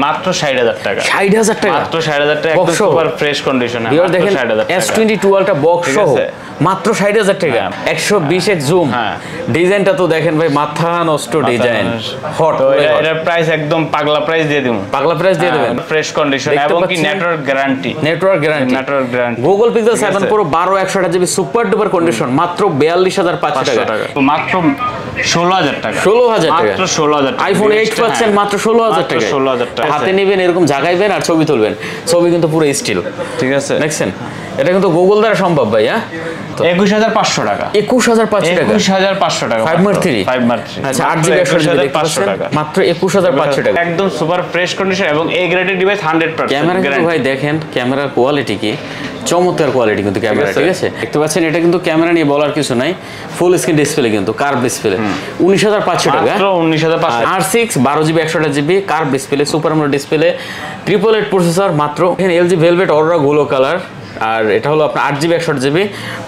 মাত্র 60,000 টাকা। 60,000 টাকা, মাত্র 60,000 টাকা, একদম সুপার ফ্রেশ কন্ডিশনে। ভিউয়ার দেখেন S22 আলট্রা বক্স সহ মাত্র 60,000 টাকা। 120x জুম, ডিজাইনটা তো দেখেন ভাই, মাথা নষ্ট ডিজাইন, হট। এটার প্রাইস একদম পাগলা প্রাইস দিয়ে দিমু, পাগলা প্রাইস দিয়ে দেবেন। ফ্রেশ কন্ডিশন এবং কি network guarantee, network guarantee. Google Pixel 7 Pro 12/128GB super duper condition মাত্র 42,500 টাকা। মাত্র 16,000 টাকা, 16,000 টাকা, মাত্র 16,000 টাকা। iPhone 8 পাচ্ছেন মাত্র 16,000 টাকা। 16,000 টাকা হাতে নেবেন, এরকম জাগাইবেন আর ছবি তুলবেন, ছবি কিন্তু পুরো স্টিল, ঠিক আছে? দেখছেন, এটা কিন্তু গুগল দ্বারা সম্ভব ভাই। 21,500 টাকা, 21,500 টাকা, 21,500 টাকা, 5/3। আচ্ছা 8GB 128GB টাকা, মাত্র 21,500 টাকা। একদম সুপার ফ্রেশ কন্ডিশন এবং এই গ্রেডের ডিভাইস 100%। ক্যামেরা কিন্তু ভাই দেখেন, ক্যামেরার কোয়ালিটি কি চমৎকার কোয়ালিটি কিন্তু ক্যামেরা, ঠিক আছে? দেখতে পাচ্ছেন, এটা কিন্তু ক্যামেরা নিয়ে বলার কিছু নাই, ফুল স্ক্রিন ডিসপ্লে কিন্তু, কার্ভ ডিসপ্লে। 19,500 টাকা, মাত্র 19,500। R6 12GB 128GB curve display, super AMOLED display, 888 processor, মাত্র LG Velvet Aurora Glow colour. আর এটা হলো আপনার 8GB 128GB,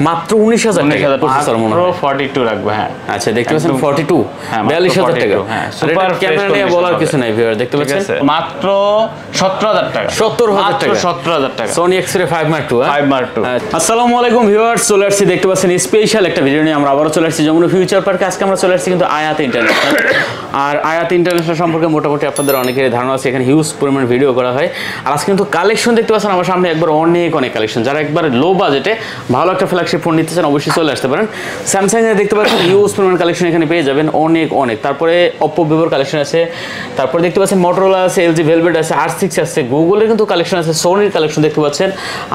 মাত্র 19,000 টাকা প্রসেসর, মনে হয় 42 রাখবো। হ্যাঁ আচ্ছা, দেখতে পাচ্ছেন 42, 42,000 টাকা। সুপার ক্যামেরা নিয়ে বলার কিছু নাই ভিউয়ার, দেখতে পাচ্ছেন মাত্র 17,000 টাকা, 17,000 টাকা, 17,000 টাকা। Sony X-Ray 5 Mark II। 5 আসসালামু আলাইকুম ভিউয়ার্স, চলে আসছি, দেখতে পাচ্ছেন স্পেশাল একটা ভিডিও নিয়ে আমরা আবারও চলে আসছি যমুনা ফিউচার পার্কে। আজকে আমরা চলে আসছি কিন্তু আয়াত ইন্টারন্যাশনাল। আর আয়াত ইন্টারন্যাশনাল সম্পর্কে মোটামুটি আপনাদের অনেকেরই ধারণা আছে, এখানে হিউজ পরিমাণ ভিডিও করা হয়। আর আজকে কিন্তু কালেকশন দেখতে পাচ্ছেন আমার সামনে, একবার অনেক কালেকশন। যারা একবার লো বাজেটে ভালো একটা ফ্ল্যাগশিপ ফোন নিতে চান অবশ্যই চলে আসতে পারেন। স্যামসাং এর দেখতে পাচ্ছেন হিউজ পরিমাণ কালেকশন এখানে পেয়ে যাবেন, অনেক। তারপরে Oppo Vivo কালেকশন আছে, তারপরে দেখতে পাচ্ছেন Motorola আছে, LG Velvet আছে, R6 আছে, Google এর কিন্তু কালেকশন আছে, Sony-র কালেকশন দেখতে পাচ্ছেন।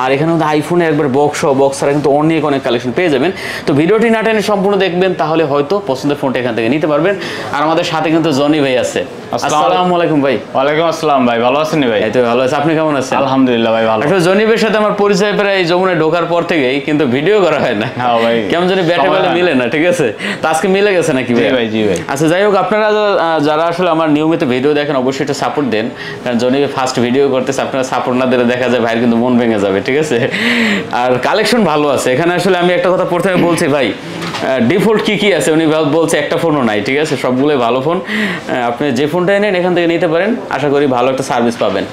আর এখানে কিন্তু আইফোনের একবার বক্স ছাড়া কিন্তু অনেক কালেকশন পেয়ে যাবেন। তো ভিডিওটি না টেনে সম্পূর্ণ দেখবেন, তাহলে হয়তো পছন্দের ফোনটা এখান থেকে নিতে পারবেন। আর আমাদের সাথে কিন্তু জনি ভাই আছে। আসসালামু আলাইকুম ভাই। ওয়ালাইকুম আসসালাম ভাই, ভালো আছেন ভাই? এই তো ভালো আছি, আপনি কেমন আছেন? আলহামদুলিল্লাহ ভাই ভালো। আসলে জনি ভাইয়ের সাথে আমার পরিচয় প্রায় যমুনায় ঢোকার পর থেকেই, কিন্তু ভিডিও করা হয় না। হ্যাঁ ভাই, কেমন জানি ব্যাটে বলে মিলে না, ঠিক আছে? তো আজকে মিলে গেছে নাকি ভাই? জি ভাই। আচ্ছা যাই হোক, আপনারা যারা আসলে আমার নিয়মিত ভিডিও দেখেন অবশ্যই একটা সাপোর্ট দেন, কারণ জনি ফার্স্ট ভিডিও করতেছে, আপনারা সাপোর্ট না দিলে দেখা যায় ভাইয়ের কিন্তু মন ভেঙে যাবে, ঠিক আছে? আর কালেকশন ভালো আছে এখানে। আসলে আমি একটা কথা প্রথমে বলছি ভাই, ডিফল্ট কি আছে উনি বলছে একটা ফোনও নাই, ঠিক আছে? সবগুলোই ভালো ফোন, আপনি যে ফোনটাই নেন এখান থেকে নিতে পারেন, আশা করি ভালো একটা সার্ভিস পাবেন।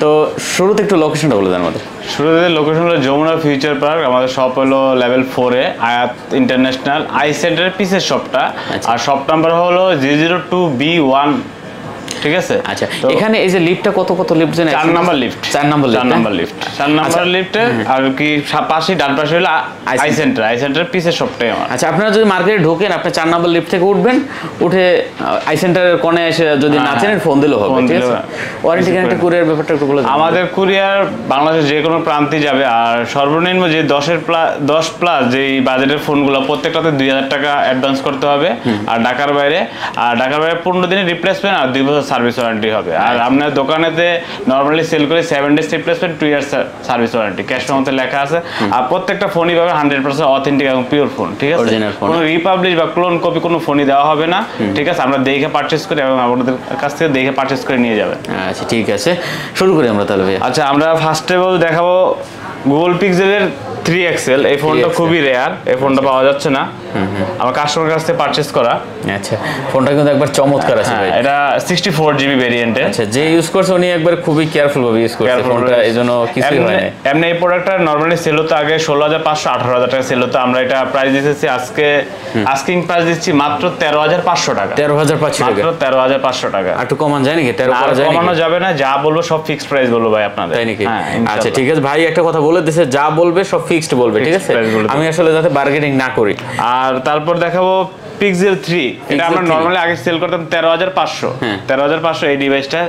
তো শুরুতে একটু লোকেশনটা বলে দেন আমাদের। শুরুতে লোকেশন হলো যমুনা ফিউচার পার্ক, আমাদের শপ হলো লেভেল 4-এ, আয়াত ইন্টারন্যাশনাল আই সেন্টারের পিসের শপটা। আর শপ নাম্বার হলো 002B1, ঠিক আছে? আচ্ছা, এখানে এই যে লিফটটা কত লিফট জানেন? 4 নাম্বার লিফট, 4 নাম্বার লিফটে। আর কি পাশে ডান পাশে হলো আই সেন্টারের পিসের শপটাই আমার। আচ্ছা, আপনারা যদি মার্কেটে ঢোকেন, আপনি 4 নাম্বার লিফট থেকে উঠবেন, উঠে আই সেন্টারের কোণে এসে যদি না চেনেন ফোন দিলেও হবে, ঠিক আছে? ওয়ারেন্টি গ্যারান্টি কুরিয়ার ব্যাপারটা একটু বলে দিন। আমাদের কুরিয়ার বাংলাদেশের যে কোনো প্রান্তে যাবে। আর সর্বনিম্ন যে 10 প্লাস যেই বাজেটের ফোনগুলো, প্রত্যেকটাতে 2,000 টাকা অ্যাডভান্স করতে হবে। আর ঢাকার বাইরে 15 দিনের রিপ্লেসমেন্ট আর 2 বছর সার্ভিস ওয়ারেন্টি হবে। আর আপনার দোকানেতে নরমালি সেল করে 7 days replacement, 2 years service warranty, cash মধ্যে লেখা আছে। আর প্রত্যেকটা ফোনই পাবে 100% অথেন্টিক এবং পিওর ফোন, ঠিক আছে? কোনো রিপাবলিশ বা ক্লোন কপি কোনো ফোনই দেওয়া হবে না, ঠিক আছে? আমরা দেখে পারচেজ করি এবং আপনাদের কাছ থেকে দেখে পারচেজ করে নিয়ে যাবেন। আচ্ছা ঠিক আছে, শুরু করি আমরা তাহলে ভাই। আচ্ছা, আমরা ফার্স্টে দেখাবো গুগল পিক্সেলের 3XL। এই ফোনটা খুবই রেয়ার, এই ফোনটা পাওয়া যাচ্ছে না, আমার কাস্টমার কাছ থেকে পারচেজ করা। আচ্ছা, ফোনটা কিন্তু একবার চমৎকার আছে ভাই। এটা 64GB ভেরিয়েন্টে। আচ্ছা, যে ইউজ করছে উনি একবার খুবই কেয়ারফুল ভাবে ইউজ করছে ফোনটা, এইজন্য কিছুই হয় না। এমনি এই প্রোডাক্টটা নরমালি সেল হতো আগে 16,500 18,000 টাকা সেল হতো। আমরা এটা প্রাইস দিতেছি আজকে, আস্কিং প্রাইস দিচ্ছি মাত্র 13,500 টাকা। 13,500 টাকা, মাত্র 13,500 টাকা। একটু কমান যায় নাকি? 13 করা যায়? কমানো যাবে না, যা বলবো সব ফিক্সড প্রাইস বলবো ভাই আপনাদের, তাই নাকি? আচ্ছা ঠিক আছে ভাই, একটা কথা বলে দিয়েছে, যা বলবে সব ফিক্সড বলবে, ঠিক আছে? আমি আসলে যাতে বার্গেনিং না করি। আর তারপর দেখাবো পিক্সেল 3। এটা আমরা নরমালি আগে সেল করতাম 13,500। 13,500 এই ডিভাইসটা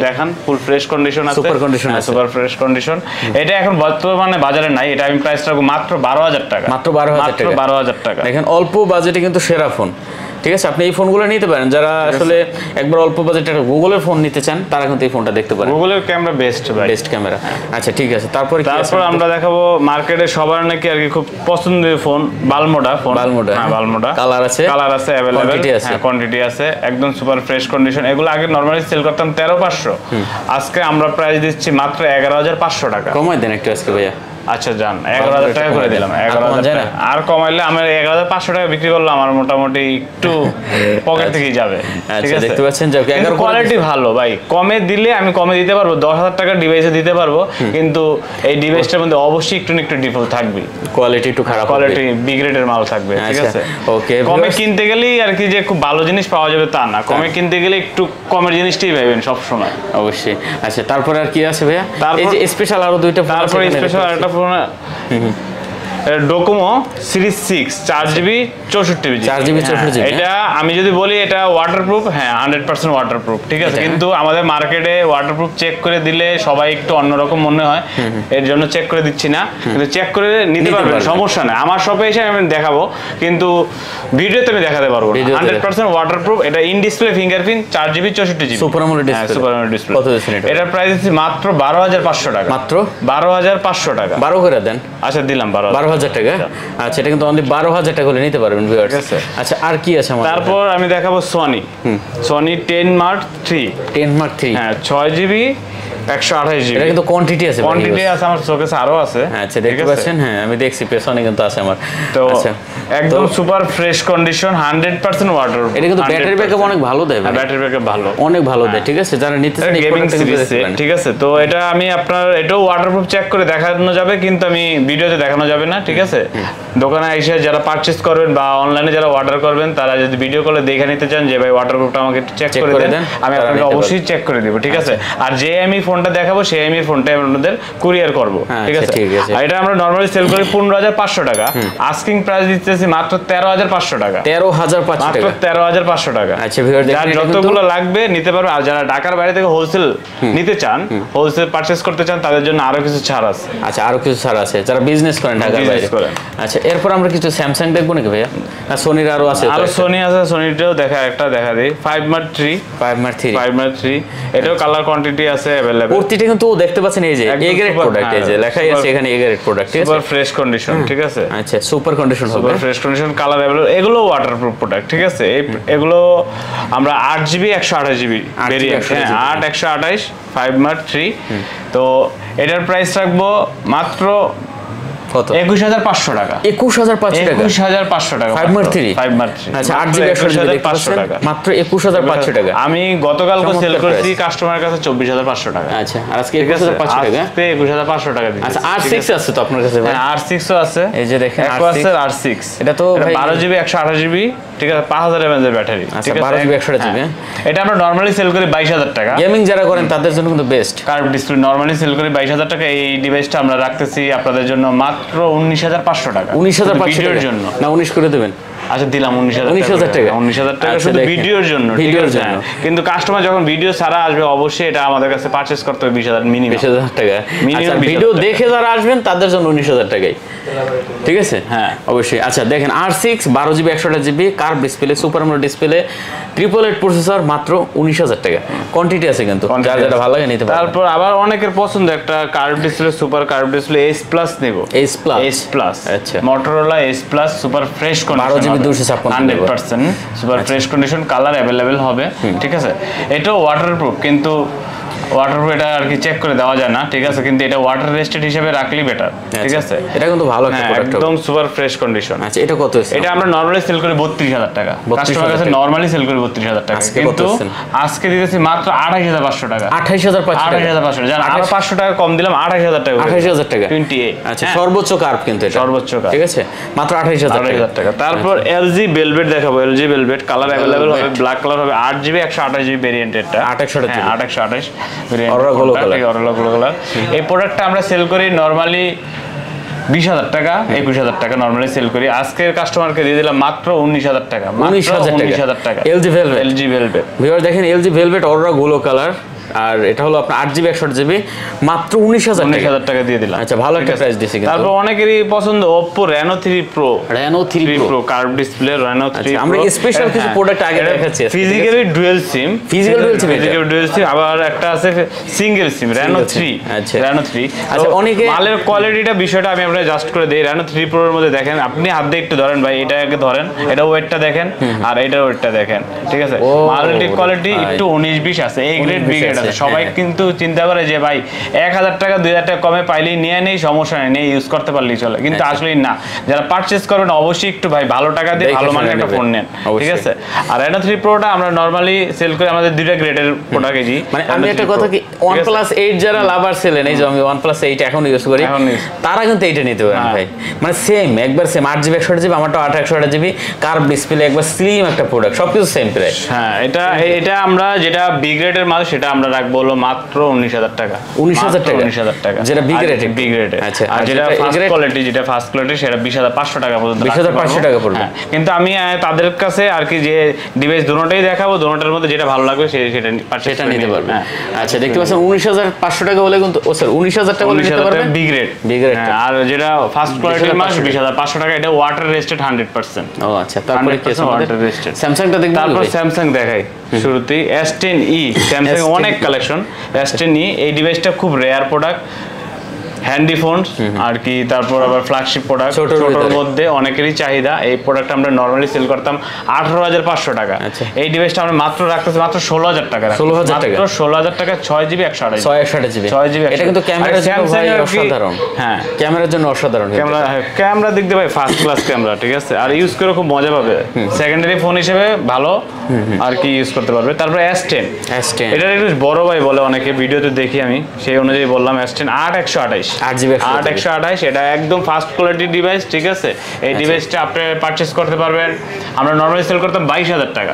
দেখেন, ফুল ফ্রেশ কন্ডিশন আছে, সুপার কন্ডিশন আছে, সুপার ফ্রেশ কন্ডিশন। এটা এখন বর্তমানে বাজারে নাই, এটা আমি প্রাইস রাখবো মাত্র 12,000 টাকা। মাত্র 12,000 টাকা। দেখেন অল্প বাজেটে কিন্তু সেরা ফোন, ঠিক আছে? আপনি এই ফোনগুলো নিতে পারেন। যারা আসলে একবার অল্প বাজেটে গুগলের ফোন নিতে চান তারা কিন্তু এই ফোনটা দেখতে পারেন। গুগলের ক্যামেরা বেস্ট ভাই, বেস্ট ক্যামেরা। আচ্ছা ঠিক আছে, তারপর আমরা দেখাবো মার্কেটে সবার নাকি আর কি খুব পছন্দের ফোন, বালমোডা ফোন। বালমোডা কালার আছে अवेलेबल, কোয়ান্টিটি আছে, একদম সুপার ফ্রেশ কন্ডিশন। এগুলো আগে নরমালি সেল করতাম 13,500, আজকে আমরা প্রাইস দিচ্ছি মাত্র 11,500 টাকা। কমাই দেন একটু আজকে ভাইয়া। আচ্ছা যান 11,000 টাকা করে দিলাম। 11,000 টাকা আর কমাইলে আমার 11,500 টাকা বিক্রি করলে আমার মোটামুটি একটু পকেট থেকেই যাবে। ঠিক আছে, দেখতে পাচ্ছেন যে কোয়ালিটি ভালো ভাই, কমে দিলে আমি কমে দিতে পারবো, 10,000 টাকার ডিভাইসে দিতে পারবো, কিন্তু এই ডিভাইসটার মধ্যে অবশ্যই একটু ডিফল্ট থাকবে, কোয়ালিটি একটু খারাপ, কোয়ালিটি বি গ্রেডের মাল থাকবে। ঠিক আছে, ওকে। কমে কিনতে গেলেই আর কি যে খুব ভালো জিনিস পাওয়া যাবে তা না, কমে কিনতে গেলে একটু কমের জিনিসটাই পাবেন সব সময় অবশ্যই। আচ্ছা তারপরে আর কি আছে ভাইয়া? এই যে স্পেশাল আরো দুইটা ফোন, তারপরে স্পেশাল আরেকটা phone Docomo series 6 4GB 64GB। 4GB 64GB, এটা আমি যদি বলি এটা ওয়াটারপ্রুফ, হ্যাঁ 100% ওয়াটারপ্রুফ। ঠিক আছে, কিন্তু আমাদের মার্কেটে ওয়াটারপ্রুফ চেক করে দিলে সবাই একটু অন্যরকম মনে হয়, এর জন্য চেক করে দিচ্ছি না, কিন্তু চেক করে নিতে পারবেন, সমস্যা নেই। আমার শপে এসে আমি দেখাবো, কিন্তু ভিডিওতে আমি দেখাতে পারবো না। 100% ওয়াটারপ্রুফ, এটা in display fingerprint 4GB 64GB super AMOLED display. Super AMOLED display. কত দিচ্ছেন এটা? এটার প্রাইস মাত্র 12,500 টাকা। মাত্র 12,500 টাকা। 12 করে দেন। আচ্ছা দিলাম 12,000 টাকা। আচ্ছা এটা কিন্তু অনলি 12,000 টাকা হলে নিতে পারবেন ভিউয়ার্স। আচ্ছা আর কি আছে আমাদের? তারপর আমি দেখাবো সনি 10 Mark 3। 10 Mark 3, হ্যাঁ 6GB 128GB। এটা কিন্তু কোয়ান্টিটি আছে, কোয়ান্টিটি আছে, আমার শোকেসে আরো আছে। আচ্ছা দেখতে পাচ্ছেন, হ্যাঁ আমি দেখছি পেছনে কিন্তু আছে আমার। তো আচ্ছা একদম সুপার ফ্রেশ কন্ডিশন, 100% ওয়াটার। এটা কিন্তু ব্যাটারি ব্যাকআপ অনেক ভালো দেয়, ব্যাটারি ব্যাকআপ ভালো, অনেক ভালো দেয়। ঠিক আছে, যারা নিতে চান এই গেমিং প্রোডাক্টটা সিরিজ। ঠিক আছে, তো এটা আমি আপনার এটাও ওয়াটারপ্রুফ চেক করে দেখানো যাবে, কিন্তু আমি ভিডিওতে দেখানো যাবে না। ঠিক আছে, দোকানে এসে যারা পারচেজ করবেন বা অনলাইনে যারা অর্ডার করবেন, তারা যদি ভিডিও কলে দেখে নিতে চান যে ভাই ওয়াটারপ্রুফটা আমাকে চেক করে দেন, আমি আপনাকে অবশ্যই চেক করে দেব। ঠিক আছে, আর যে আমি ফোনটা দেখাবো সেই আমি ফোনটা আপনাদের কুরিয়ার করব। ঠিক আছে, আর এটা আমরা নরমালি সেল করি 15,500 টাকা, আস্কিং প্রাইস দিতেছি মাত্র 13,500 টাকা। 13,500 টাকা, মাত্র 13,500 টাকা। আচ্ছা ভিউয়ার দেখেন, যতগুলো লাগবে নিতে পারবে। আর যারা ঢাকার বাইরে থেকে হোলসেল নিতে চান, হোলসেল পারচেজ করতে চান, তাদের জন্য আরো কিছু ছাড় আছে। আচ্ছা আরো কিছু ছাড় আছে যারা বিজনেস করেন ঢাকার বাইরে। আচ্ছা এরপর আমরা কিছু স্যামসাং দেখবো নাকি ভাইয়া? না সোনির আরো আছে? আরো সোনি আছে, সোনিটাও দেখা দিই 5 Mark 3। 5 Mark 3 এটাও কালার কোয়ান্টিটি আছে अवेलेबल। প্রতিটা কিন্তু দেখতে পাচ্ছেন এই যে এ গ্রেড প্রোডাক্ট, এই যে লেখাই আছে এখানে এ গ্রেড প্রোডাক্ট। ঠিক আছে, সুপার ফ্রেশ কন্ডিশন। ঠিক আছে, আচ্ছা সুপার কন্ডিশন হবে, super fresh condition, colour available, এগুলো ওয়াটারপ্রুফ প্রোডাক্ট। ঠিক আছে, এগুলো আমরা 8GB 128GB ভেরিয়েন্ট, 8 128 5 Mark 3। তো এটার প্রাইস রাখবো মাত্র কত? 21,500 টাকা। 21,500 টাকা, 21,500 টাকা 5 Mark 3। আচ্ছা 8GB 128GB টাকা, মাত্র 21,500 টাকা। আমি গতকালকে সেল করেছি কাস্টমারের কাছে 24,500 টাকা। আচ্ছা আর আজকে 21,500 টাকা, আজকে 21,500 টাকা দিচ্ছি। আচ্ছা R6 আছে তো আপনার কাছে ভাই? R6 ও আছে, এই যে দেখেন R6। এটা তো ভাই 12GB 128GB। ঠিক আছে, 5000 mAh এর ব্যাটারি। ঠিক আছে, 12GB 128GB। এটা আমরা নরমালি সেল করি 22,000 টাকা। গেমিং যারা করেন তাদের জন্য কিন্তু best. Curve display normally sell করি 22,000 টাকা। এই ডিভাইসটা আমরা রাখতেছি আপনাদের জন্য মাত্র 19,500 টাকা। 19,500 টাকার জন্য না 19 করে দেবেন? আচ্ছা দিলাম 19,000 টাকা। 19,000 টাকা শুধু ভিডিওর জন্য। ঠিক আছে, কিন্তু কাস্টমার যখন ভিডিও ছাড়া আসবে অবশ্যই এটা আমাদের কাছে পারচেজ করতে হবে 20,000 মিনিমাম। 20,000 টাকা। আচ্ছা ভিডিও দেখে যারা আসবেন তাদের জন্য 19,000 টাকাই। ঠিক আছে, হ্যাঁ অবশ্যই। আচ্ছা দেখেন R6 12GB 128GB curve display, super AMOLED display, 888 processor, মাত্র 19,000 টাকা। কোয়ান্টিটি আছে কিন্তু, যার যেটা ভালো লাগে নিতে পারেন। তারপর আবার অনেকের পছন্দ একটা curve display, super curve display S+ নেব। S+, আচ্ছা Motorola S+ super fresh condition, 12GB 256 100% super fresh condition, colour available হবে। ঠিক আছে, এটাও ওয়াটারপ্রুফ, কিন্তু ওয়াটারপ্রুফ এটা আর কি চেক করে দেওয়া যায় না। ঠিক আছে, কিন্তু এটা ওয়াটার রেস্টেড হিসেবে রাখলেই বেটার। ঠিক আছে, এটা কিন্তু ভালো একটা প্রোডাক্ট, একদম সুপার ফ্রেশ কন্ডিশন। আচ্ছা এটা কত আছে? এটা আমরা নরমালি সেল করি 32,000 টাকা। কাস্টমার কাছে নরমালি সেল করি 32,000 টাকা, কিন্তু আজকে দিতেছি মাত্র 28,500 টাকা। 28,500 জান আরো 500 টাকা কম দিলাম, 28,000 টাকা। 28,000 টাকা 28। আচ্ছা সর্বোচ্চ কার্ভ কিন্তু এটা, সর্বোচ্চ কার্ভ। ঠিক আছে, মাত্র 28,000 টাকা। তারপর LG Velvet দেখাবো। LG Velvet কালার अवेलेबल হবে, ব্ল্যাক কালার হবে, 8GB 128GB ভেরিয়েন্ট। এটা 8 ভেরিয়েন্ট, অরোলা কালার। এই প্রোডাক্টটা আমরা সেল করি নরমালি 20,000 টাকা, 21,000 টাকা নরমালি সেল করি। আজকের কাস্টমারকে দিয়ে দিলাম মাত্র 19,000 টাকা। 19,000 টাকা LG Velvet। ভিউয়ার দেখেন LG Velvet অরোরা গোলো কালার, আর এটা হলো আপনার 8GB 128GB, মাত্র 19,000 টাকা দিয়ে দিলাম। আচ্ছা ভালো একটা প্রাইস দিছি কিন্তু। তারপর অনেকেরই পছন্দ Oppo Reno 3 Pro curve display Reno 3 Pro। আমরা স্পেশাল কিছু প্রোডাক্ট আগে দেখাচ্ছি। ফিজিক্যালি ডুয়াল সিম, আবার একটা আছে সিঙ্গেল সিম Reno 3। আচ্ছা Reno 3। আচ্ছা অনেকে মালের কোয়ালিটিটা বিষয়টা আমি আপনাকে জাস্ট করে দেই। Reno 3 Pro এর মধ্যে দেখেন, আপনি হাত দিয়ে একটু ধরেন ভাই, এটাকে ধরেন, এটা ওয়েটটা দেখেন আর এটার ওয়েটটা দেখেন। ঠিক আছে, মালের কোয়ালিটি একটু 19-20 আছে, A গ্রেড B গ্রেড আছে। আছে সবাই কিন্তু চিন্তা করে যে ভাই 1000 টাকা 2000 টাকা কমে পাইলেই নিয়ে নেই, সমস্যা নেই, নিয়ে ইউজ করতে পারলেই চলে, কিন্তু আসলে না, যারা পারচেজ করবেন অবশ্যই একটু ভাই ভালো টাকা দিয়ে ভালো মানের একটা ফোন নেন, ঠিক আছে। আর Reno 3 Proটা আমরা নরমালি সেল করি আমাদের দুইটা গ্রেডের প্রোডাক্ট কেজি। মানে আমি একটা কথা কি OnePlus 8 যারা লাভার ছিলেন, এই যে আমি OnePlus 8 এখন ইউজ করি, তারা কিন্তু এইটা নিতে পারেন ভাই, মানে সেম একবার সেম 8GB 128GB, আমারটা 828GB, কার্ভ ডিসপ্লে, একবার স্লিম একটা প্রোডাক্ট, সবকিছু সেম প্রাইস। হ্যাঁ এটা আমরা যেটা বি গ্রেডের মাল সেটা আমরা রাখবো হলো মাত্র 19000 টাকা। 19000 টাকা, 19000 টাকা যেটা বি গ্রেডের। আচ্ছা, আর যেটা ফার্স্ট কোয়ালিটি সেটা 20500 টাকা পর্যন্ত, 20500 টাকা পড়বে। কিন্তু আমি তাদের কাছে আর কি যে ডিভাইস দুটোটাই দেখাবো, দুটোটার মধ্যে যেটা ভালো লাগবে সেটা নিতে পারবে। আচ্ছা, দেখতে পাচ্ছেন 19500 টাকা বলে কিন্তু, ও স্যার 19000 টাকা বলে নিতে পারবেন বি গ্রেড। আর যেটা ফার্স্ট কোয়ালিটির মাল 20500 টাকা, এটা ওয়াটার রেজিস্টেড 100%। ও আচ্ছা, তারপরে কি আছে ওয়াটার রেজিস্টেড? স্যামসাংটা দেখবেন, তারপর স্যামসাং দেখাই শুরুতেই S10e, স্যামসাং অনেক কালেকশন। S10e এই ডিভাইসটা খুব রেয়ার প্রোডাক্ট, হ্যান্ডি ফোন আর কি, তারপর আবার ফ্ল্যাগশিপ প্রোডাক্ট, ছোটর মধ্যে অনেকেরই চাহিদা। এই প্রোডাক্ট আমরা নরমালি সেল করতাম 18500 টাকা। এই ডিভাইসটা আমরা মাত্র রাখতেছি মাত্র 16000 টাকা, 16000 টাকা, 6GB 128GB। এটা কিন্তু ক্যামেরার জন্য ভাই অসাধারণ। হ্যাঁ, ক্যামেরার জন্য অসাধারণ, ক্যামেরা দিক দিয়ে ভাই ফার্স্ট ক্লাস ক্যামেরা, ঠিক আছে। আর ইউজ করে খুব মজা পাবে, সেকেন্ডারি ফোন হিসেবে ভালো আর কি ইউজ করতে পারবে। তারপর S10, এটা একটু বড় ভাই বলে অনেকে, ভিডিওতে দেখি আমি সেই অনুযায়ী বললাম। S10 8/128, এটা একদম ফার্স্ট কোয়ালিটি ডিভাইস, ঠিক আছে। এই ডিভাইসটা আপনি পারচেজ করতে পারবেন, আমরা নরমালি সেল করতাম 22000 টাকা,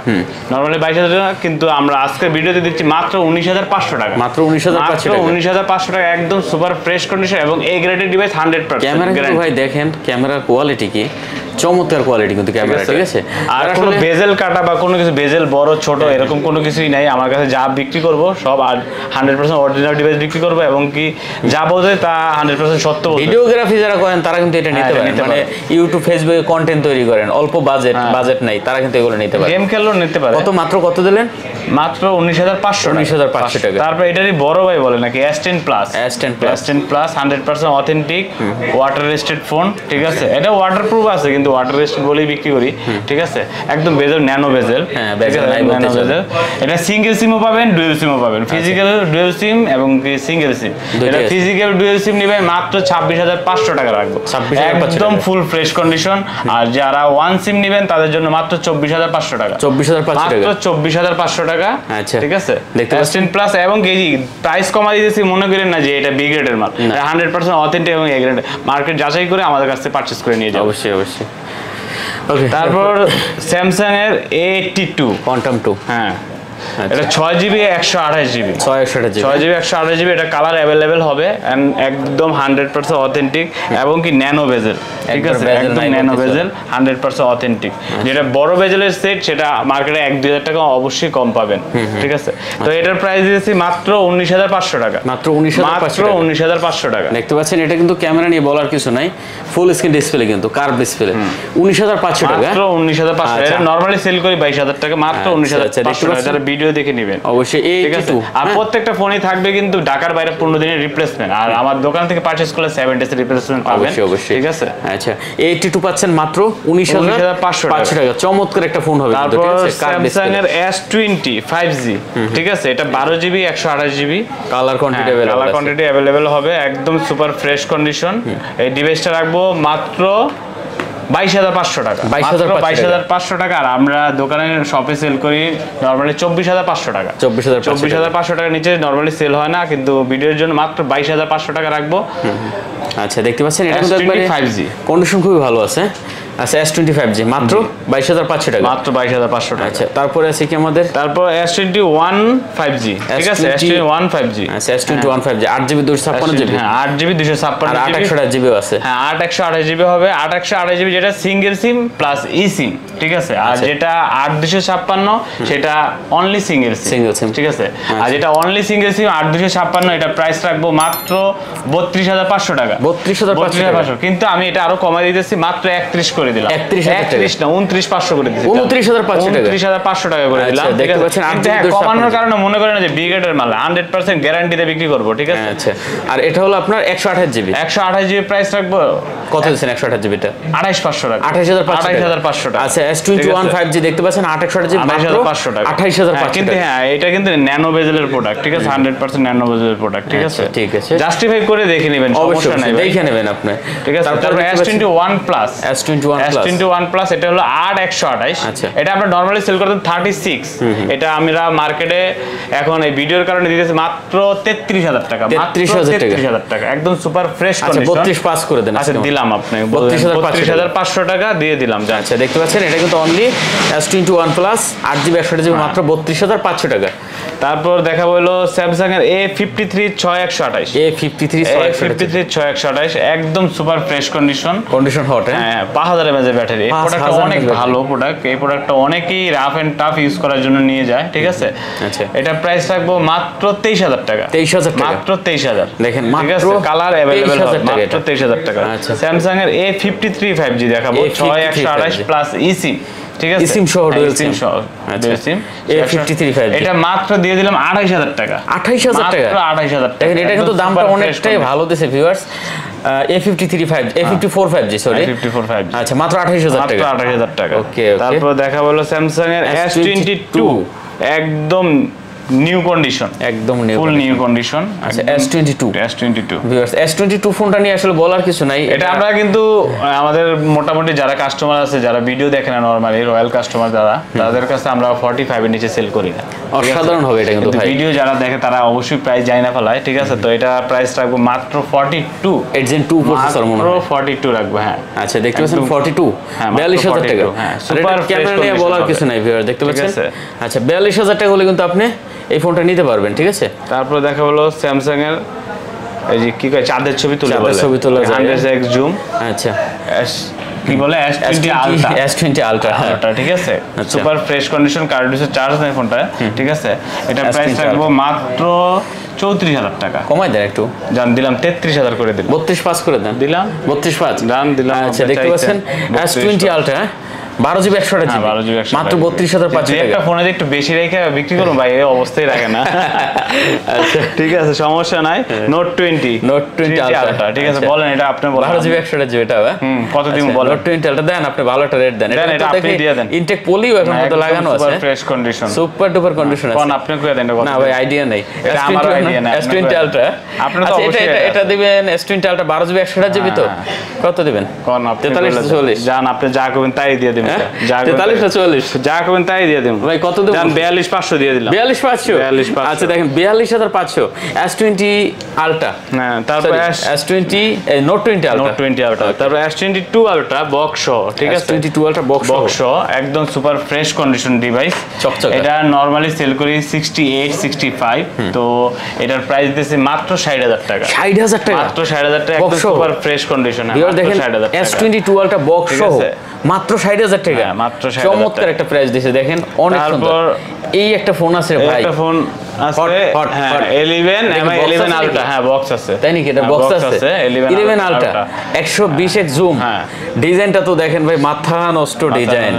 নরমালি 22000 টাকা, কিন্তু আমরা আজকে ভিডিওতে দিচ্ছি মাত্র 19500 টাকা, মাত্র 19500 টাকা, একদম সুপার ফ্রেশ কন্ডিশন এবং এই গ্রেডের ডিভাইস 100%। ক্যামেরা কিন্তু ভাই দেখেন, ক্যামেরার কোয়ালিটি কি চমৎকার কোয়ালিটি কিন্তু ক্যামেরা, ঠিক আছে। আর কোনো বেজেল কাটা বা কোনো কিছু বেজেল বড় ছোট এরকম কোনো কিছুই নাই আমার কাছে। যা বিক্রি করব সব 100% অরিজিনাল ডিভাইস বিক্রি করব, এবং কি যা বলতে তা 100% সত্য বলতে। ভিডিওগ্রাফি যারা করেন তারা কিন্তু এটা নিতে পারেন, মানে ইউটিউব ফেসবুকে কন্টেন্ট তৈরি করেন, অল্প বাজেট নাই, তারা কিন্তু এগুলো নিতে পারে। গেম খেললেও নিতে পারে। কত দিলেন? মাত্র 19500 টাকা। তারপর এটারই বড় ভাই বলে নাকি S10 plus, 100% authentic water resisted phone, ঠিক আছে। এটা ওয়াটারপ্রুফ আছে, কিন্তু ওয়াটার রেজিস্টেড বলেই বিক্রি করি, ঠিক আছে। একদম বেজেল, ন্যানো বেজেল, ন্যানো বেজেল। এটা সিঙ্গেল সিমও পাবেন, ডুয়াল সিমও পাবেন, ফিজিক্যাল ডুয়াল সিম এবং সিঙ্গেল সিম। এটা ফিজিক্যাল ডুয়াল সিম নিবে মাত্র 26500 টাকা রাখবো, একদম ফুল ফ্রেশ কন্ডিশন। আর যারা ওয়ান সিম নেবেন তাদের জন্য মাত্র 24500 টাকা, 24500 টাকা, ঠিক আছে। S10 প্লাস এবং কেজি প্রাইস কমা দিয়েছি, মনে করেন না যে এটা বি গ্রেডের মাল, 100% অথেন্টিক এবং এ গ্রেড, মার্কেট যাচাই করে আমাদের কাছ থেকে পারচেজ করে নিয়ে যাও। অবশ্যই। ওকে, তারপর স্যামসাং এর A82 কোয়ান্টাম 2, হ্যাঁ, এটা 6GB 128GB, 6GB 128GB। এটা কালার অ্যাভেলেবেল হবে, একদম 100% অথেন্টিক এবং কি ন্যানো বেজেল, ঠিক আছে, একদম ন্যানো বেজেল 100% অথেন্টিক। যেটা বড় বেজেলের সেট সেটা মার্কেটে 1-2000 টাকা অবশ্যই কম পাবেন, ঠিক আছে। তো এটার প্রাইস দিয়েছি মাত্র 19500 টাকা, মাত্র 19500 টাকা। দেখতে পাচ্ছেন, এটা কিন্তু ক্যামেরা নিয়ে বলার কিছু নাই, ফুল স্ক্রিন ডিসপ্লে, কিন্তু কার্ভ ডিসপ্লে, 19500 টাকা, মাত্র 19500। এটা নরমালি সেল করি 22000 টাকা, মাত্র 19500 টাকা। ভিডিও দেখে নেবেন অবশ্যই, ঠিক আছে। আর প্রত্যেকটা ফোনই থাকবে কিন্তু ঢাকার বাইরে 15 দিনের রিপ্লেসমেন্ট, আর আমার দোকান থেকে পারচেজ করলে 7 ডেজ রিপ্লেসমেন্ট পাবেন, অবশ্যই, ঠিক আছে। আচ্ছা, A82 পাচ্ছেন মাত্র 19500 টাকা, চমৎকার একটা ফোন হবে। তারপর স্যামসাং এর S20 5G, ঠিক আছে, এটা 12GB 128GB, colour quantity available হবে, একদম সুপার ফ্রেশ কন্ডিশন। এই ডিভাইসটা রাখবো মাত্র 22500 টাকা, 22500 টাকা। আর আমরা দোকানের শপে সেল করি নরমালি 24500 টাকা, 24500 টাকার নিচে নরমালি সেল হয় না, কিন্তু ভিডিওর জন্য মাত্র 22500 টাকা রাখবো। আচ্ছা, দেখতে পাচ্ছেন, এটা কিন্তু একবারে 5G কন্ডিশন খুবই ভালো আছে। আচ্ছা, S25G মাত্র 22500 টাকা, মাত্র 22500 টাকা। আচ্ছা, তারপরে আছে কি আমাদের, তারপর S21 5G, ঠিক আছে, S21 5G, আচ্ছা, S21 5G 8GB 256GB, হ্যাঁ 8GB 256GB, আর 828GB আছে, হ্যাঁ 828GB হবে, 828GB যেটা সিঙ্গেল সিম প্লাস ই সিম, ঠিক আছে। আর যেটা 8256 সেটা অনলি সিঙ্গেল সিম, ঠিক আছে। আর যেটা অনলি সিঙ্গেল সিম 8256, এটা প্রাইস রাখবো মাত্র 32500 টাকা, 32500। কিন্তু আমি এটা আরো কমাই দিতেছি, মাত্র 31 করে করে দিলাম। 31,500 না 29,500 করে দিছি। 29,500 টাকা, 29,500 টাকা করে দিলাম। আচ্ছা, দেখতে পাচ্ছেন কমানোর কারণে মনে করেন যে ব্রিগেডের মাল 100% গ্যারান্টিতে বিক্রি করব, ঠিক আছে? আচ্ছা, আর এটা হলো আপনার 128 জিবি। 128 জিবি প্রাইস রাখবো কত দিচ্ছেন 128 জিবিটা? 28,500 টাকা। 28,500 টাকা। আচ্ছা, S21 5G দেখতে পাচ্ছেন 128 জিবি 28,500 টাকা। 28,500 কিন্তু হ্যাঁ, এটা কিন্তু ন্যানো বেজেলের প্রোডাক্ট, ঠিক আছে? 100% ন্যানো বেজেলের প্রোডাক্ট, ঠিক আছে? ঠিক আছে, জাস্টিফাই করে দেখে নেবেন, সমস্যা নাই, দেখে নেবেন আপনি, ঠিক আছে? তারপর S21 প্লাস, S21 প্লাস এটা হলো 8128। আচ্ছা, এটা আমরা নরমালি সেল করতে 36। এটা আমরা মার্কেটে এখন এই ভিডিওর কারণে দিতেছি মাত্র 33,000 টাকা। 33,000 টাকা, একদম সুপার ফ্রেশ কন্ডিশন। 32 পাস করে দেন। আচ্ছা, দিলাম আপনি 32,500 টাকা দিয়ে দিলাম। আচ্ছা, দেখতে পাচ্ছেন এটা কিন্তু only S21 plus 8GB 128GB মাত্র 32,500 টাকা। তারপর দেখাবো হলো স্যামসাং এর A53 6128। একদম সুপার ফ্রেশ কন্ডিশন হট। হ্যাঁ, 5000 mAh ব্যাটারি। এই প্রোডাক্টটা অনেক ভালো প্রোডাক্ট। এই প্রোডাক্টটা অনেকেই রাফ এন্ড টাফ ইউজ করার জন্য নিয়ে যায়, ঠিক আছে? আচ্ছা, এটা প্রাইস রাখবো মাত্র 23,000 টাকা। 23,000 টাকা, মাত্র 23,000। দেখেন, ঠিক আছে, কালার अवेलेबल মাত্র 23,000 টাকা। আচ্ছা, স্যামসাং এর A53 5G দেখাবো 6128 প্লাস eSIM, ঠিক আছে? eSIM সহ ডুয়াল সিম সহ। আচ্ছা, সিম A53 5G এটা মাত্র দিয়ে দিলাম 28,000 টাকা। 28,000 টাকা, মাত্র 28,000 টাকা। দেখেন, এটা কিন্তু দামটা অনেকটাই ভালো দিয়েছে viewers. A54 5G sorry, A54 5G। আচ্ছা, মাত্র 28,000 টাকা, মাত্র 28,000 টাকা। ওকে, তারপর দেখা হলো স্যামসাং এর S22 একদম নিউ কন্ডিশন, একদম ফুল নিউ কন্ডিশন। আচ্ছা, S22 ভিউয়ার্স, S22 ফোনটা নিয়ে আসলে বলার কিছু নাই। এটা আমরা কিন্তু আমাদের মোটামুটি যারা কাস্টমার আছে, যারা ভিডিও দেখে না নরমালি রয়্যাল কাস্টমার যারা, তাদের কাছে আমরা 45 এর নিচে সেল করি না। অসাধারণ হবে এটা, কিন্তু ভিডিও যারা দেখে তারা অবশ্যই প্রাইস জানি না ফেলায়, ঠিক আছে? তো এটা প্রাইস রাখবো মাত্র 42। Gen 2 প্রসেসর মনে হয়, 42 রাখবো। হ্যাঁ, আচ্ছা, দেখতে পাচ্ছেন 42, 42,000 টাকা। হ্যাঁ, সুপার ক্যামেরা নিয়ে বলার কিছু নাই ভিউয়ার, দেখতে পাচ্ছেন। আচ্ছা, 42,000 টাকা হলে কিন্তু আপনি এই ফোনটা নিতে পারবেন, ঠিক আছে? তারপর দেখা হলো স্যামসাং এর এই যে কি কয় চাঁদের ছবি তোলা যায়, 100x জুম। আচ্ছা, কি বলে S20 Ultra, ঠিক আছে? সুপার ফ্রেশ কন্ডিশন, কার্ডুসের চার্জ নেই ফোনটা, ঠিক আছে? এটা প্রাইস রাখবো মাত্র 34,000 টাকা। কমাই দেন একটু, জান দিলাম 33,000 করে দিলাম। 32 পাস করে দেন, দিলাম 32 পাস দাম দিলাম। আচ্ছা, দেখতে পাচ্ছেন S20 Ultra 12GB 128GB মাত্র 32,500 টাকা। একটা ফোনে একটু বেশি রেখে বিক্রি করুন ভাই, এই অবস্থায় রাখে না। আচ্ছা, ঠিক আছে, সমস্যা নাই। নোট 20 Ultra, ঠিক আছে? বলেন, এটা আপনি বলেন। 12GB 128GB এটা কত দিন বলেন? নোট 20 Ultra দেন, আপনি ভালো একটা রেট দেন। এটা আপনি দিয়ে দেন। ইনটেক পলিও এখন মতো লাগানো আছে, super fresh condition, super duper condition আছে। কোন আপনি কই দেন? না ভাই, আইডিয়া নাই, এটা আমার আইডিয়া না। S20 Ultra আপনি তো অবশ্যই এটা দিবেন। S20 Ultra 12GB 128GB তো কত দিবেন? কোন আপনি 4340 জান, আপনি যা করবেন তাই দিয়ে দিবেন। যা 4340 যা করবেন তাই দিয়ে দিবেন ভাই। কত দেব? জান 42,500 দিয়ে দিলাম। 42,500। আচ্ছা, দেখেন 42,500 S20 Ultra। হ্যাঁ, তারপর S20 নোট 20 Ultra, তারপর S22 Ultra বক্স, ঠিক আছে? S22 Ultra বক্স একদম সুপার ফ্রেশ কন্ডিশন ডিভাইস, চকচকে। এটা নরমালি সেল করি 68 65। তো এটার প্রাইস দিয়েছি মাত্র 60,000 টাকা। 60,000 টাকা, মাত্র 60,000 টাকা, একদম সুপার ফ্রেশ কন্ডিশন। দেখেন, S22 Ultra বক্স মাত্র 60,000 টাকা, মাত্র 60,000 চমৎকার একটা প্রাইস দিয়েছে, দেখেন অনেক সুন্দর। এই একটা ফোন আছে ভাই, একটা ফোন আছে 11 11 Ultra। হ্যাঁ, বক্স আছে। তাই নাকি? এটা বক্স আছে 11 Ultra 120x জুম। হ্যাঁ, ডিজাইনটা তো দেখেন ভাই, মাথা নষ্ট ডিজাইন,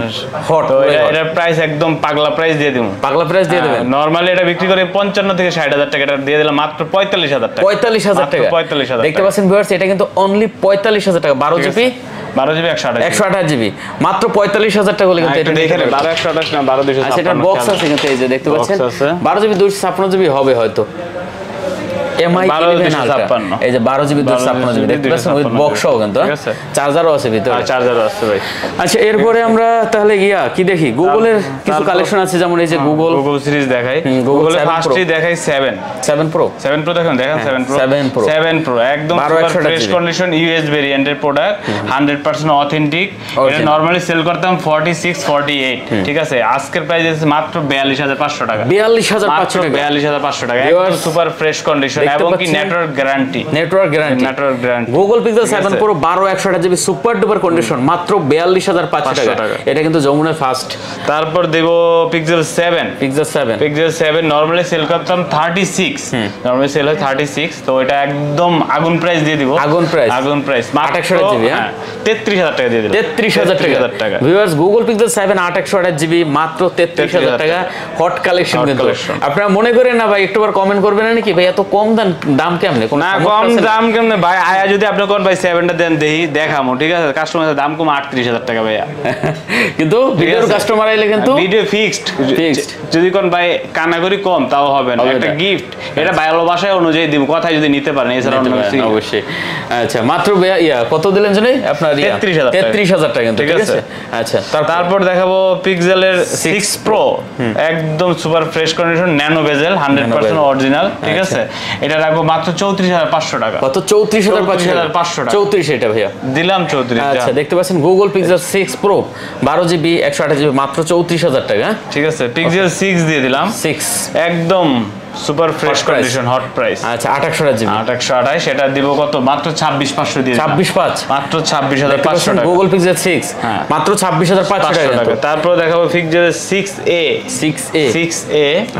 হট। এটার প্রাইস একদম পাগলা প্রাইস দিয়ে দিমু, পাগলা প্রাইস দিয়ে দেবেন। নরমালি এটা বিক্রি করে 55 থেকে 60,000 টাকা, এটা দিয়ে দিলাম মাত্র 45,000 টাকা। 45,000 টাকা, 45,000। দেখতে পাচ্ছেন ভিউয়ার্স, এটা কিন্তু অনলি 45,000 টাকা। 12GB 128GB মাত্র 45,000 টাকা হলে কিন্তু এটা দেখেন। 12/128 না 12/256। আচ্ছা, এটা বক্স আছে কিন্তু, এই যে দেখতে পাচ্ছেন 12GB 256GB হবে হয়তো। MI 11 Ultra, এই যে 12GB 256GB দেখতে পাচ্ছেন, উইথ বক্সও কিন্তু, চার্জারও আছে ভিতরে। চার্জারও আছে ভাই। আচ্ছা, এরপরে আমরা তাহলে কি দেখি? গুগলের কিছু কালেকশন আছে, যেমন এই যে গুগল সিরিজ দেখাই। গুগলের ফার্স্টই দেখাই 7 Pro দেখেন 7 Pro একদম সুপার ফ্রেশ কন্ডিশন, ইউএস ভেরিয়েন্টের প্রোডাক্ট, 100% অথেন্টিক। এটা নরমালি সেল করতাম 46 48, ঠিক আছে? আজকের প্রাইস আছে মাত্র 42,500 টাকা। 42,500 টাকা, 42,500 টাকা, একদম সুপার ফ্রেশ কন্ডিশন, এবং কি network guarantee Google Pixel 7 Pro 12/128GB super duper condition মাত্র 42,500 টাকা। এটা কিন্তু যমুনা ফার্স্ট। তারপর দেব Pixel 7 নরমালি সেল করতাম 36, নরমালি সেল হয় 36, তো এটা একদম আগুন প্রাইস দিয়ে দিব। আগুন প্রাইস 8/128GB, হ্যাঁ 33,000 টাকা দিয়ে দিলাম। 33,000 টাকা। ভিউয়ার্স Google Pixel 7 8/128GB মাত্র 33,000 টাকা। হট কালেকশন কিন্তু। আপনারা মনে করেন না ভাই, একটুবার কমেন্ট করবেন নাকি ভাই এত কম দাম কেমনে? না কম দাম কেমনে ভাই, আয়া যদি আপনি কোন ভাই 7টা দেন দেই দেখামু, ঠিক আছে? কাস্টমারের দাম কম 38,000 টাকা ভাইয়া। কিন্তু ভিডিওর কাস্টমার আইলে কিন্তু ভিডিও ফিক্সড। যদি কোন ভাই কানাগরি কম তাও হবে না, একটা গিফট, এটা ভালোবাসায় অনুযায়ী দিব, কথাই যদি নিতে পারেন, এছাড়া অন্য কিছু অবশ্যই। আচ্ছা মাত্র কত দিলেন জানেন আপনার? 33,000 টাকা কিন্তু, ঠিক আছে। আচ্ছা তারপর দেখাবো পিক্সেলের 6 Pro, একদম সুপার ফ্রেশ কন্ডিশন, ন্যানো বেজেল, 100% অরিজিনাল, ঠিক আছে? এটা রাখবো মাত্র 34,500 টাকা। কত? 34,500 টাকা। 34 এটা ভাইয়া দিলাম 34। আচ্ছা দেখতে পাচ্ছেন Google Pixel 6 Pro 12GB 128GB মাত্র 34,000 টাকা, ঠিক আছে? Pixel 6 দিয়ে দিলাম, 6 একদম super fresh condition, hot price. আচ্ছা 8/128GB, 8/128, এটা দিব কত? মাত্র 26,500 দিয়ে দিলাম। 26,500, মাত্র 26,500 টাকা। Google Pixel 6 মাত্র 26,500 টাকা। তারপর দেখাবো Pixel 6a।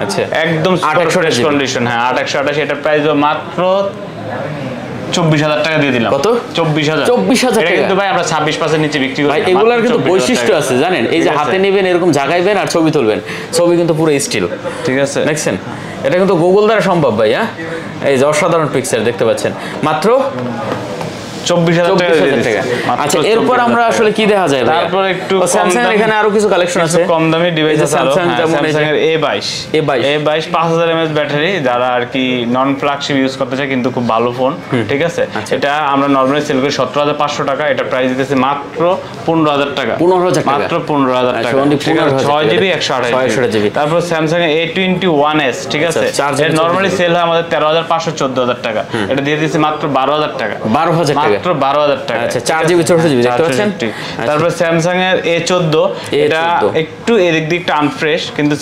আচ্ছা একদম সুপার ফ্রেশ কন্ডিশন, হ্যাঁ 8/128, এটা প্রাইস মাত্র 24,000 টাকা দিয়ে দিলাম। কত? 24,000 টাকা। কিন্তু ভাই আমরা 26% নিচে বিক্রি করি। ভাই এগুলার কিন্তু বৈশিষ্ট্য আছে জানেন, এই যে হাতে নেবেন, এরকম জাগাইবেন আর ছবি তুলবেন, ছবি কিন্তু পুরো স্টিল, ঠিক আছে? দেখছেন এটা কিন্তু গুগল দ্বারা সম্ভব ভাই। হ্যাঁ এই যে অসাধারণ পিক্সেল দেখতে পাচ্ছেন, মাত্র 24,000 টাকা। আচ্ছা এরপর আমরা আসলে কি দেখা যায়? তারপর একটু স্যামসাং এর এখানে আরো কিছু কালেকশন আছে, কম দামি ডিভাইস আছে। স্যামসাং এর A22 5000 mAh ব্যাটারি, যারা আর কি নন ফ্ল্যাগশিপ ইউজ করতে চায় কিন্তু খুব ভালো ফোন, ঠিক আছে? এটা আমরা নরমালি সেল করি 17,500 টাকা, এটা প্রাইস দিতেছি মাত্র 15,000 টাকা। 15,000 টাকা, মাত্র 15,000 টাকা, ঠিক আছে? 6GB 128GB। তারপর স্যামসাং এর A21s, ঠিক আছে? এটা নরমালি সেল হয় আমাদের 13,500 14,000 টাকা, এটা দিয়ে দিতেছি মাত্র 12,000 টাকা। 12,000 টাকা, মাত্র 12,000 টাকা। আচ্ছা 4GB 64GB দেখতে পাচ্ছেন। তারপর স্যামসাং এর A14, এটা একটু এদিক দিকটা আনফ্রেশ, কিন্তু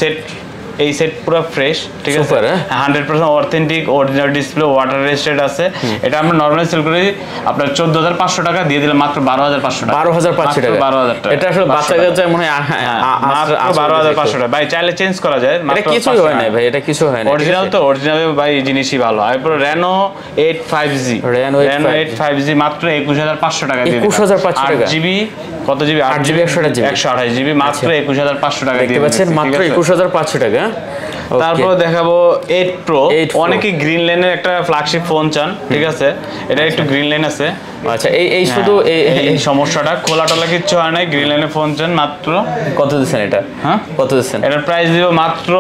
এই সেট পুরো ফ্রেশ, ঠিক আছে? 100% authentic original display, water resisted আছে। এটা আমরা নরমালি সেল করি আপনার 14,500 টাকা, দিয়ে দিলাম মাত্র 12,500 টাকা। 12,500 টাকা, 12,000 টাকা। এটা আসলে বাচ্চা কাচ্চা মনে হয় মাত্র 12,500 টাকা। ভাই চাইলে চেঞ্জ করা যায়, এটা কিছু হয় না ভাই, এটা কিছু হয় না, অরিজিনাল তো অরিজিনাল ভাই, জিনিসই ভালো। এরপর Reno 85G মাত্র 21,500 টাকা দিয়ে দিলাম। 21,500 টাকা। 8GB কত জিবি? 8GB 128GB মাত্র 21,500 টাকা দিয়ে দেখতে পাচ্ছেন, মাত্র 21,500 টাকা। তারপর দেখাবো 8 Pro। অনেকে গ্রিন লাইনের একটা ফ্ল্যাগশিপ ফোন চান, ঠিক আছে? এটা একটু গ্রিন লাইন আছে। আচ্ছা এই শুধু এই সমস্যাটা, খোলা টোলা কিচ্ছু হয় না, গ্রিন লাইনের ফোন চান। মাত্র কত দিচ্ছেন এটা? হ্যাঁ কত দিচ্ছেন? এটার প্রাইস দিব মাত্র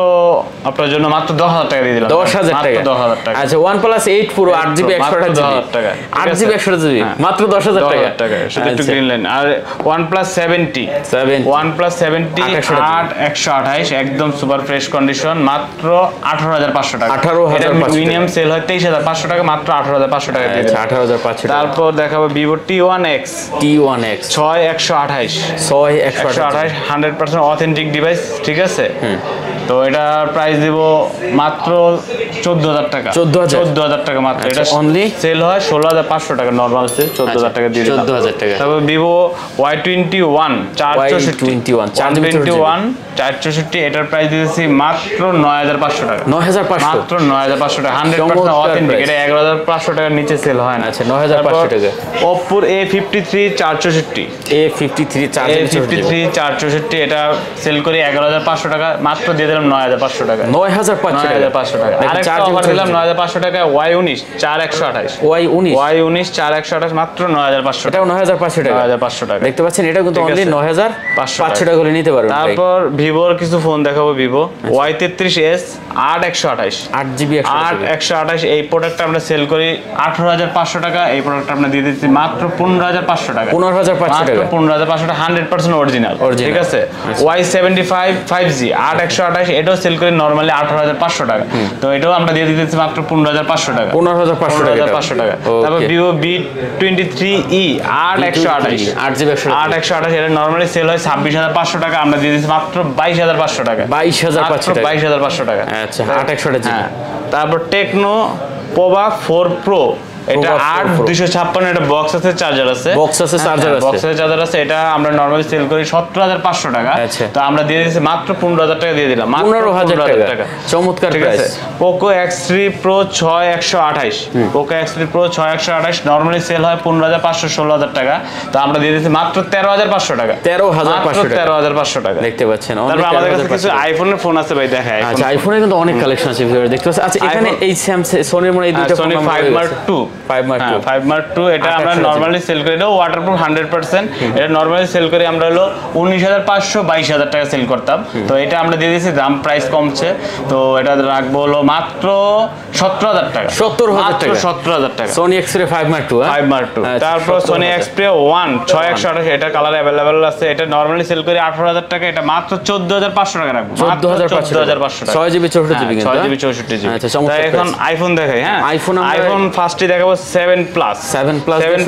আপনার জন্য মাত্র 10,000 টাকা দিয়ে দিলাম। 10,000 টাকা, 10,000 টাকা। আচ্ছা OnePlus 8 Pro 8GB 128GB টাকা, 8GB 128GB মাত্র 10,000 টাকা। সেটা একটু গ্রিন লাইন। আর OnePlus 70 8/128 একদম সুপার ফ্রেশ কন্ডিশন, মাত্র 18,500 টাকা। 18,500 মিনিমাম সেল হয় 23,500 টাকা, মাত্র 18,500 টাকা দিয়ে দিলাম। 18,500 টাকা। তারপর দেখাবো Vivo T1X 6128 100% অথেন্টিক ডিভাইস, ঠিক আছে? তো এটা প্রাইস দিব মাত্র 14,000 টাকা। 14,000 টাকা মাত্র। এটা অনলি সেল হয় 16,500 টাকা, নরমাল সেল 14,000 টাকা দিয়ে দিলাম। 14,000 টাকা। তারপর Vivo Y21 464 এটার প্রাইস দিয়েছি মাত্র 9,500 টাকা। 9,500 মাত্র 9,500 টাকা, 100% অথেন্টিক। এটা 11,500 টাকার নিচে সেল হয় না। আচ্ছা 9,500 টাকা। Oppo A53 464 এটা সেল করি 11,500 টাকা, মাত্র দিয়ে দিলাম 9,500 টাকা। 9,500 টাকা। আরেকটা অফার দিলাম 9,500 টাকা Y19 4128 মাত্র 9,500 টাকা। এটাও 9,500 টাকা। 9,500 টাকা দেখতে পাচ্ছেন, এটা কিন্তু অনলি 9,500 টাকা হলে নিতে পারবেন। তারপর ভিভোর কিছু ফোন দেখাবো। Vivo Y33s 8/128 8/128 এই প্রোডাক্টটা আমরা সেল করি 18,500 টাকা। এই প্রোডাক্টটা আমরা দিয়ে দিচ্ছি মাত্র 15,500 টাকা। 15,500 টাকা। 15,500 টাকা, 100% অরিজিনাল, ঠিক আছে? Y75 5G 8/128 এটাও সেল করি নরমালি 18,500 টাকা। তো এটাও আমরা দিয়ে দিতেছি মাত্র 15,500 টাকা। 15,500 টাকা। তারপর Vivo B23e 8/128 এটা নরমালি সেল হয় 26,500 টাকা, আমরা দিয়ে দিচ্ছি মাত্র 22,500 টাকা। 22,500 টাকা। 22,500 টাকা। আচ্ছা 8/128। তারপর Tecno পোভা 4 প্রো, এটা 8256 এটা বক্স আছে, চার্জার আছে, বক্স আছে, চার্জার আছে, বক্স আছে, চার্জার আছে। এটা আমরা নরমালি সেল করি 17500 টাকা। তো আমরা দিয়ে দিয়েছি মাত্র 15000 টাকা দিয়ে দিলাম, মাত্র 15000 টাকা। চমৎকার price. Poco X3 Pro 6128, Poco X3 Pro 6128 normally sell হয় 15500 16000 টাকা। তো আমরা দিয়ে দিয়েছি মাত্র 13500 টাকা, 13500 টাকা দেখতে পাচ্ছেন। তারপর আমাদের কাছে কিছু আইফোনের ফোন আছে ভাই, দেখায়। আচ্ছা, আইফোনের কিন্তু অনেক কালেকশন আছে ভিউয়ার, দেখতে পাচ্ছেন। আচ্ছা, এখানে এই স্যামসাং সোনির মনে এই দুটো Sony 5 Mark II, 5 Mark II এটা আমরা নরমালি সেল করি, এটা ওয়াটারপ্রুফ 100%। এটা নরমালি সেল করি আমরা হলো 19500 22000 টাকা সেল করতাম। তো এটা আমরা দিয়ে দিয়েছি, দাম প্রাইস কমছে, তো এটা রাখবো হলো মাত্র 17000 টাকা, 70000 টাকা, 17000 টাকা। Sony Xperia 5 Mark II, 5 Mark II। তারপর Sony Xperia 1 6128, এটা কালার अवेलेबल আছে, এটা নরমালি সেল করি 18000 টাকা, এটা মাত্র 14500 টাকা রাখবো, 14500 টাকা, 6GB 64GB কিন্তু, 6GB 64GB। আচ্ছা, চমৎকার। এখন আইফোন দেখাই। হ্যাঁ, আইফোন ফার্স্টে দেখাবো 7 প্লাস, 7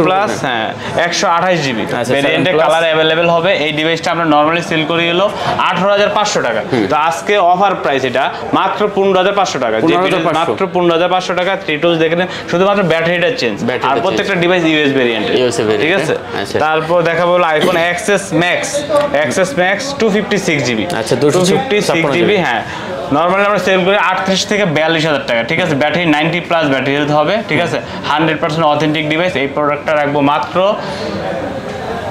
প্লাস, হ্যাঁ 128GB আচ্ছা, ভেরিয়েন্টে কালার अवेलेबल হবে। এই ডিভাইসটা আমরা নরমালি সেল করি হলো 18500 টাকা। তো আজকে অফার প্রাইস এটা মাত্র 15500 টাকা, মাত্র 15500 টাকা। ট্রিটলস দেখেন, শুধুমাত্র ব্যাটারিটা চেঞ্জ, আর প্রত্যেকটা ডিভাইস ইউএস ভেরিয়েন্টে, ঠিক আছে। তারপর দেখাবো হলো iPhone XS Max, XS Max 256GB, আচ্ছা 256GB। হ্যাঁ, নরমালি আমরা সেল করি 38 থেকে 42000 টাকা, ঠিক আছে। ব্যাটারি 90 প্লাস ব্যাটারি হেলথ হবে, ঠিক আছে। 100% অথেন্টিক ডিভাইস। এই প্রোডাক্টটা রাখবো মাত্র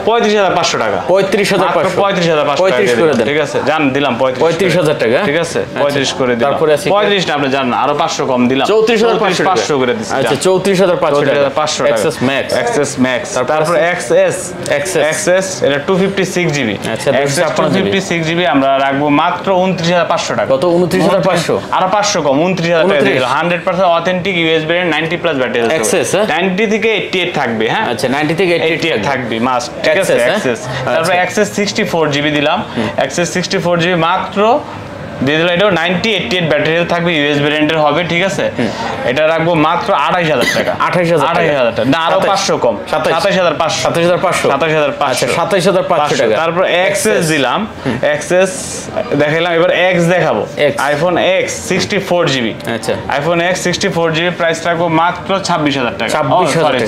35500 টাকা, 35500 করে দেন, ঠিক আছে। জান দিলাম 35000 টাকা, ঠিক আছে। 35 করে দিলাম, তারপরে আছে 35 না, আপনি জান আরো 500 কম দিলাম, 34500 করে দিচ্ছি। আচ্ছা 34500 টাকা, 34500 টাকা। XS Max, তারপর XS এটা 256GB, আচ্ছা 256GB আমরা রাখবো মাত্র 29500 টাকা। কত? 29500, আরো 500 কম, 29000 টাকা দিয়ে দিলাম। 100% authentic US variant, 90 plus battery health, XS 90 থেকে 88 থাকবে। হ্যাঁ, আচ্ছা 90 থেকে 88 থাকবে মাস্ট, ঠিক আছে। XS, তারপর XS 64GB দিলাম, XS 64GB মাত্র দিয়ে দিলাম। এটাও 9088 ব্যাটারি হেলথ থাকবে, ইউএস ভেরিয়েন্টের হবে, ঠিক আছে। এটা রাখবো মাত্র 28000 টাকা, 28000 টাকা না, আরো 500 কম, 27500, 27500, আচ্ছা 27500 টাকা। তারপর XS দিলাম, XS দেখাইলাম। এবার X দেখাবো, আইফোন X 64GB, আচ্ছা আইফোন X 64GB প্রাইস রাখবো মাত্র 26000 টাকা,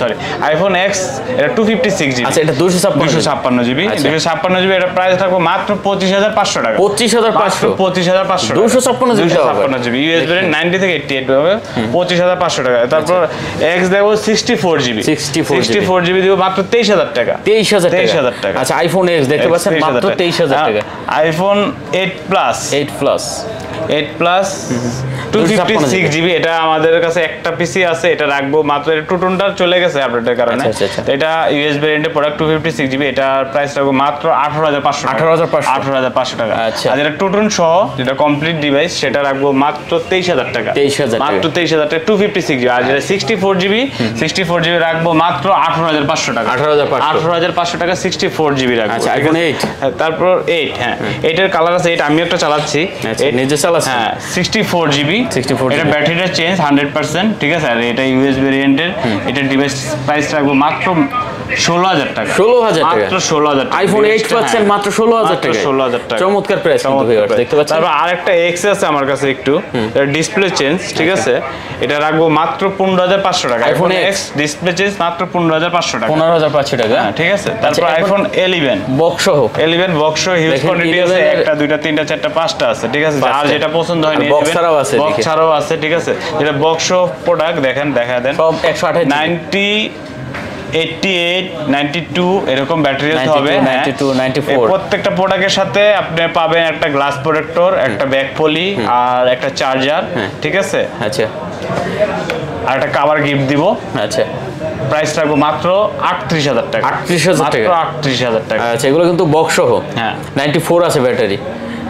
সরি আইফোন X এটা 256GB, আচ্ছা এটা 256GB, 256GB এটা প্রাইস রাখবো মাত্র 25500 টাকা, 25500, 256GB ইউএস ভেরিয়েন্ট 90 থেকে 88 হবে, 25500 টাকা। তারপর X দেবো 64GB, 64GB দিব মাত্র 23000 টাকা, 23000 টাকা। আচ্ছা আইফোন X দেখতে পাচ্ছেন মাত্র 23000 টাকা। আইফোন 8 প্লাস 256GB, এটা আমাদের কাছে একটা পিসি আছে, এটা রাখবো মাত্র, টুটুনটা চলে গেছে আপডেটের কারণে। এটা ইউএস ভেরিয়েন্টের প্রোডাক্ট 256GB, এটা প্রাইস রাখবো মাত্র 18500 টাকা। আর যেটা টুটুন সহ যেটা কমপ্লিট ডিভাইস সেটা রাখবো মাত্র 23000 টাকা, মাত্র 23000 টাকা 256GB। আর যেটা 64GB রাখবো মাত্র 18500 টাকা, 18500 টাকা 64GB রাখবো। আচ্ছা আইফোন 8, তারপর 8, হ্যাঁ এটার কালার আছে, এটা আমি একটা চালাচ্ছি, নিজে চালাচ্ছি। হ্যাঁ 64GB, এটা ব্যাটারিটা চেঞ্জ 100%, ঠিক আছে। আর এটা ইউএস ভেরিয়েন্টের, এটা ডিভাইস প্রাইস রাখবো মাত্র 16000 টাকা, 16000 টাকা, মাত্র 16000 টাকা। আইফোন 8 পাচ্ছেন মাত্র 16000 টাকা, 16000 টাকা, চমৎকার প্রাইস কিন্তু ভিউয়ার্স দেখতে পাচ্ছেন। তারপর আরেকটা X আছে আমার কাছে, একটু এটা ডিসপ্লে চেঞ্জ, ঠিক আছে। এটা রাখবো মাত্র 15500 টাকা, আইফোন X ডিসপ্লে চেঞ্জ মাত্র 15500 টাকা, 15500 টাকা, ঠিক আছে। তারপর আইফোন 11 বক্স সহ, 11 বক্স সহ হিউজ কোয়ান্টিটি আছে, একটা দুইটা তিনটা চারটা পাঁচটা আছে, ঠিক আছে। আর যেটা পছন্দ হয় নিয়ে নেবেন, বক্স ছাড়াও আছে, ঠিক আছে। যেটা বক্স সহ প্রোডাক্ট দেখা দেন, সব 128 90 88 92 এরকম ব্যাটারি হবে, 92 94 প্রত্যেকটা প্রোডাক্টের সাথে আপনি পাবেন একটা গ্লাস প্রোটেক্টর, একটা ব্যাক পলি, আর একটা চার্জার, ঠিক আছে। আচ্ছা আর একটা কভার গিফট দিব। আচ্ছা প্রাইস রাখবো মাত্র 38000 টাকা, 38000 টাকা, 38000 টাকা। আচ্ছা এগুলো কিন্তু বক্স সহ, হ্যাঁ 94 আছে ব্যাটারি,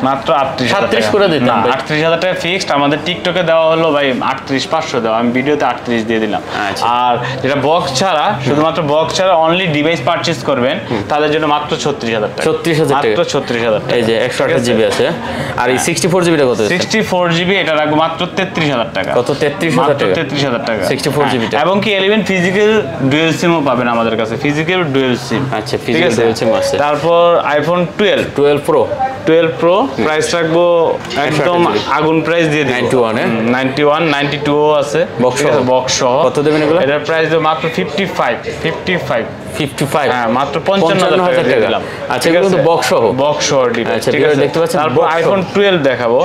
মাত্র 38 করে দিন না, 38000 টাকা ফিক্সড। আমাদের টিকটকে দেওয়া হলো ভাই 38500 দেওয়া, আমি ভিডিওতে 38 দিয়ে দিলাম। আর যেটা বক্স ছাড়া, শুধুমাত্র বক্স ছাড়া অনলি ডিভাইস পারচেজ করবেন, তাদের জন্য মাত্র 36000 টাকা, 36000 টাকা, মাত্র 36000 টাকা। এই যে 128GB আছে। আর এই 64GB টা কত? 64GB এটা রাখবো মাত্র 33000 টাকা, কত? 33000 টাকা, 33000 টাকা 64GB টা। এবং কি 11 ফিজিক্যাল ডুয়াল সিমও পাবেন আমাদের কাছে, ফিজিক্যাল ডুয়াল সিম। আচ্ছা ফিজিক্যাল ডুয়াল সিম আছে। তারপর আইফোন 12 Pro 12 Pro প্রাইস রাখবো একদম 128 GB আগুন প্রাইস দিয়ে দিব 91 91 92 আছে Box সহ। বক্স সহ কত দেবেন এগুলো? এটার প্রাইস দেব মাত্র 55 55 হ্যাঁ মাত্র 55,000 টাকা দিয়ে দিলাম আচ্ছা এগুলো তো বক্স সহ বক্স সহ ডিভাইস আচ্ছা, ঠিক আছে দেখতে পাচ্ছেন তারপর box সহ। আইফোন 12 দেখাবো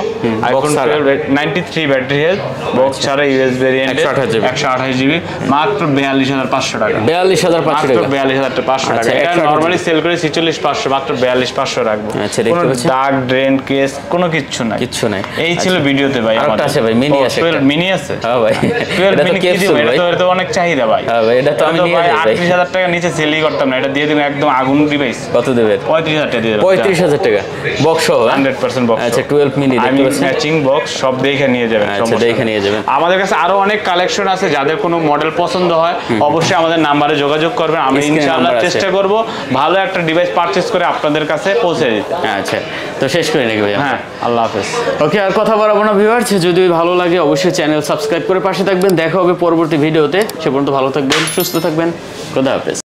আইফোন ছাড়া। 12 93 ব্যাটারি হেলথ বক্স ছাড়া ইউএস ভেরিয়েন্ট 128 GB। 128 জিবি মাত্র 42500 টাকা 42,500 মাত্র টাকা 42,500 টাকা আচ্ছা, এটা 128 নরমালি সেল করে 46500 মাত্র 42,500 রাখবো আচ্ছা, দেখতে কোনো পাচ্ছেন। দাগ ড্রেন কেস কোনো কিচ্ছু নাই কিচ্ছু নাই এই ছিল ভিডিওতে ভাই আরেকটা আছে ভাই, mini আছে একটা। মিনি আছে হ্যাঁ ভাই 12 এটা তো মিনি কি দিব capsule এটা ভাই। তো অনেক চাহিদা ভাই হ্যাঁ ভাই, এটা তো আমি নিয়ে ভাই যাই ভাই। 38,000 টাকা নিচে সেলই করতাম না এটা দিয়ে দিব একদম আগুন ডিভাইস কত দেবেন? 35,000 টাকা দিয়ে দেব 35,000 টাকা বক্স সহ 100% বক্স আচ্ছা 12 মিনি আমি দেখতে পাচ্ছেন ম্যাচিং বক্স সব দেখে নিয়ে যাবেন আচ্ছা, সমস্যা দেখে নেই। নিয়ে যাবেন। আমাদের কাছে আরো অনেক কালেকশন আছে যাদের কোনো মডেল পছন্দ হয় অবশ্যই আমাদের নাম্বারে যোগাযোগ করবেন আমি Screen ইনশাআল্লাহ number আছে। চেষ্টা করব ভালো একটা ডিভাইস পারচেজ করে আপনাদের কাছে পৌঁছে দিতে আচ্ছা তো শেষ করে নাকি ভাই হ্যাঁ আল্লাহ হাফেজ ওকে আর কথা বাড়াবো না ভিউয়ার্স যদি ভালো লাগে অবশ্যই চ্যানেল সাবস্ক্রাইব করে পাশে থাকবেন দেখা হবে পরবর্তী ভিডিওতে সে পর্যন্ত ভালো থাকবেন সুস্থ থাকবেন খোদা হাফেজ